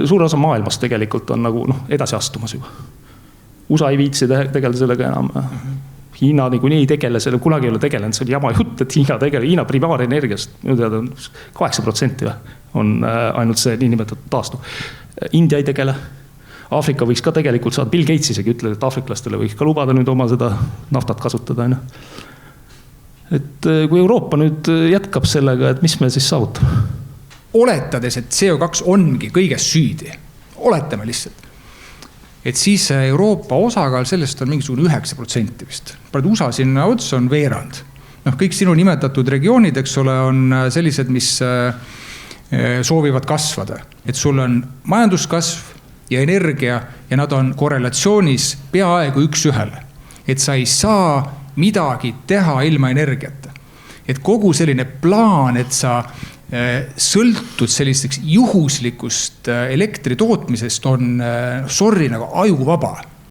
suur osa maailmast tegelikult on nagu edasi astumas juba. USA ei viitsi tegeleda sellega enam. Hiina nii ei tegele selle, kunagi ei ole tegelenud, see oli jama jutt, et Hiina primaarenergiast, minu teada 8% on ainult see nii nimetatud taastu. India ei tegele. Aafrika võiks ka tegelikult saada, Bill Gates isegi ütleb, et aafriklastele võiks ka lubada nüüd oma seda naftat kasutada. Et kui Euroopa nüüd jätkab sellega, et mis me siis saavutame? Oletades, et CO2 ongi kõigest süüdi. Oletame lihtsalt. Et siis Euroopa osakaal sellest on mingisugune 9% vist. Praegu USA sinna otsa on veerand. Kõik sinu nimetatud regioonid, eks ole, on sellised, mis soovivad kasvada. Et sul on majanduskasv ja energia ja nad on korrelatsioonis peaaegu 1:1. Et sa ei saa midagi teha ilma energiata. Et kogu selline plaan, et sa sõltud sellisteks juhuslikust elektri tootmisest on sorry nagu ajuvaba.